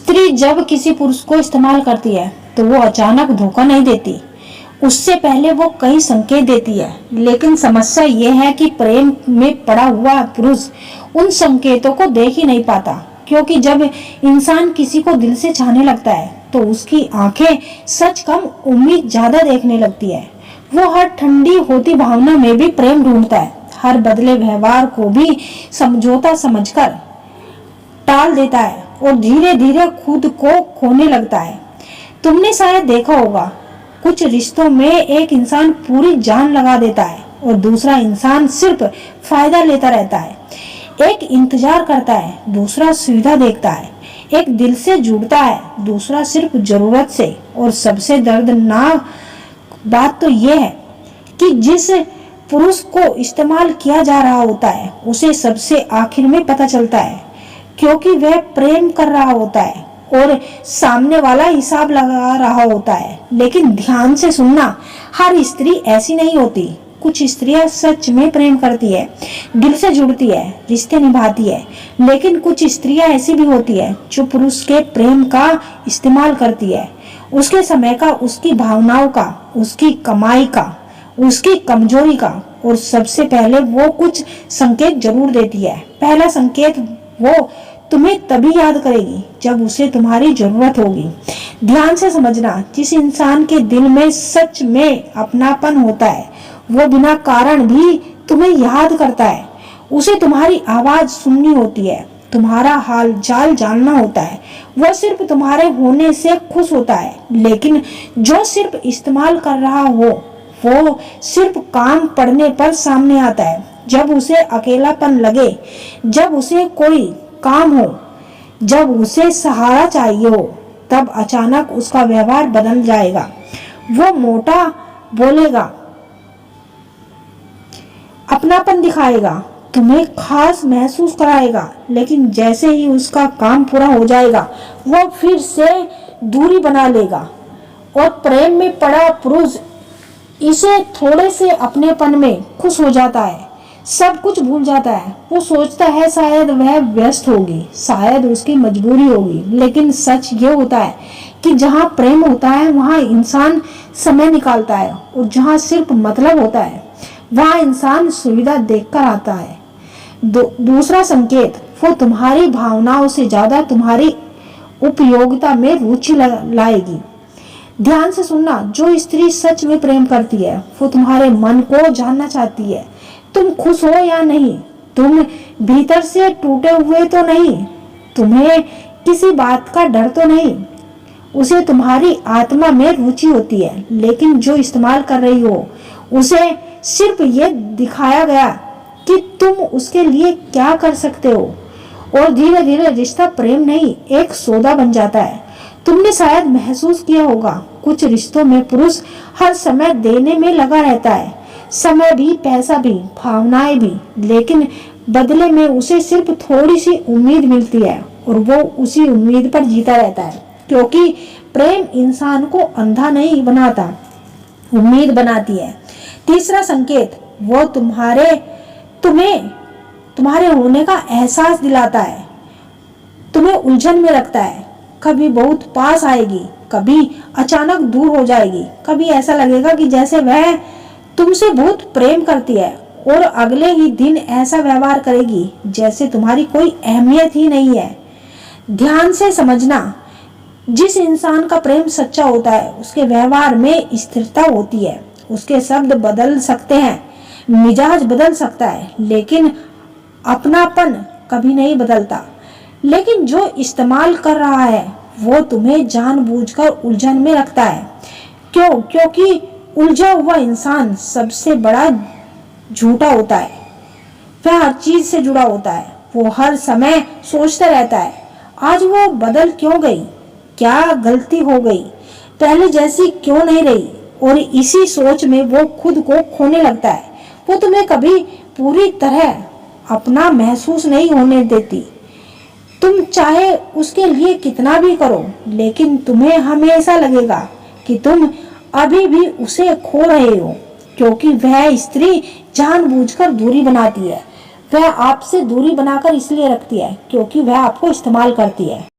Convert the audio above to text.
स्त्री जब किसी पुरुष को इस्तेमाल करती है तो वो अचानक धोखा नहीं देती, उससे पहले वो कई संकेत देती है। लेकिन समस्या ये है कि प्रेम में पड़ा हुआ पुरुष उन संकेतों को देख ही नहीं पाता, क्योंकि जब इंसान किसी को दिल से चाहने लगता है तो उसकी आंखें सच कम उम्मीद ज्यादा देखने लगती है। वो हर ठंडी होती भावना में भी प्रेम ढूंढता है, हर बदले व्यवहार को भी समझौता समझकर टाल देता है और धीरे धीरे खुद को खोने लगता है। तुमने शायद देखा होगा, कुछ रिश्तों में एक इंसान पूरी जान लगा देता है और दूसरा इंसान सिर्फ फायदा लेता रहता है। एक इंतजार करता है, दूसरा सुविधा देखता है। एक दिल से जुड़ता है, दूसरा सिर्फ जरूरत से। और सबसे दर्दनाक बात तो यह है कि जिस पुरुष को इस्तेमाल किया जा रहा होता है उसे सबसे आखिर में पता चलता है, क्योंकि वह प्रेम कर रहा होता है और सामने वाला हिसाब लगा रहा होता है। लेकिन ध्यान से सुनना, हर स्त्री ऐसी नहीं होती। कुछ स्त्रियां सच में प्रेम करती है, दिल से जुड़ती है, रिश्ते निभाती है। लेकिन कुछ स्त्रियां ऐसी भी होती है जो पुरुष के प्रेम का इस्तेमाल करती है, उसके समय का, उसकी भावनाओं का, उसकी कमाई का, उसकी कमजोरी का। और सबसे पहले वो कुछ संकेत जरूर देती है। पहला संकेत, वो तुम्हें तभी याद करेगी जब उसे तुम्हारी जरूरत होगी। ध्यान से समझना, जिस इंसान के दिल में सच में अपनापन होता है वो बिना कारण भी तुम्हें याद करता है। उसे तुम्हारी आवाज सुननी होती है, तुम्हारा हाल चाल जानना होता है। वो सिर्फ तुम्हारे होने से खुश होता है। लेकिन जो सिर्फ इस्तेमाल कर रहा हो वो सिर्फ काम पड़ने पर सामने आता है। जब उसे अकेलापन लगे, जब उसे कोई काम हो, जब उसे सहारा चाहिए हो, तब अचानक उसका व्यवहार बदल जाएगा। वो मोटा बोलेगा, अपनापन दिखाएगा, तुम्हें खास महसूस कराएगा। लेकिन जैसे ही उसका काम पूरा हो जाएगा वो फिर से दूरी बना लेगा। और प्रेम में पड़ा पुरुष इसे थोड़े से अपनेपन में खुश हो जाता है, सब कुछ भूल जाता है। वो सोचता है शायद वह व्यस्त होगी, शायद उसकी मजबूरी होगी। लेकिन सच ये होता है कि जहाँ प्रेम होता है वहाँ इंसान समय निकालता है, और जहाँ सिर्फ मतलब होता है वहाँ इंसान सुविधा देखकर आता है। दूसरा संकेत, वो तुम्हारी भावनाओं से ज्यादा तुम्हारी उपयोगिता में रुचि लाएगी। ध्यान से सुनना, जो स्त्री सच में प्रेम करती है वो तुम्हारे मन को जानना चाहती है। तुम खुश हो या नहीं, तुम भीतर से टूटे हुए तो नहीं, तुम्हें किसी बात का डर तो नहीं। उसे तुम्हारी आत्मा में रुचि होती है। लेकिन जो इस्तेमाल कर रही हो उसे सिर्फ ये दिखाया गया कि तुम उसके लिए क्या कर सकते हो, और धीरे धीरे रिश्ता प्रेम नहीं एक सौदा बन जाता है। तुमने शायद महसूस किया होगा, कुछ रिश्तों में पुरुष हर समय देने में लगा रहता है, समय भी, पैसा भी, भावनाएं भी। लेकिन बदले में उसे सिर्फ थोड़ी सी उम्मीद मिलती है और वो उसी उम्मीद पर जीता रहता है, क्योंकि प्रेम इंसान को अंधा नहीं बनाता, उम्मीद बनाती है। तीसरा संकेत, वो तुम्हारे होने का एहसास दिलाता है, तुम्हें उलझन में रखता है। कभी बहुत पास आएगी, कभी अचानक दूर हो जाएगी, कभी ऐसा लगेगा कि जैसे वह तुमसे बहुत प्रेम करती है, और अगले ही दिन ऐसा व्यवहार करेगी जैसे तुम्हारी कोई अहमियत ही नहीं है। ध्यान से समझना, जिस इंसान का प्रेम सच्चा होता है उसके व्यवहार में स्थिरता होती है। उसके शब्द बदल सकते हैं, मिजाज बदल सकता है, लेकिन अपनापन कभी नहीं बदलता। लेकिन जो इस्तेमाल कर रहा है वो तुम्हें जानबूझकर उलझन में रखता है। क्यों? क्योंकि उलझा हुआ इंसान सबसे बड़ा झूठा होता है। वह हर चीज से जुड़ा होता है, वो हर समय सोचता रहता है, आज वो बदल क्यों गई, क्या गलती हो गई, पहले जैसी क्यों नहीं रही। और इसी सोच में वो खुद को खोने लगता है। वो तुम्हें कभी पूरी तरह अपना महसूस नहीं होने देती। तुम चाहे उसके लिए कितना भी करो, लेकिन तुम्हें हमेशा लगेगा कि तुम अभी भी उसे खो रहे हो, क्योंकि वह स्त्री जानबूझकर दूरी बनाती है। वह आपसे दूरी बनाकर इसलिए रखती है क्योंकि वह आपको इस्तेमाल करती है।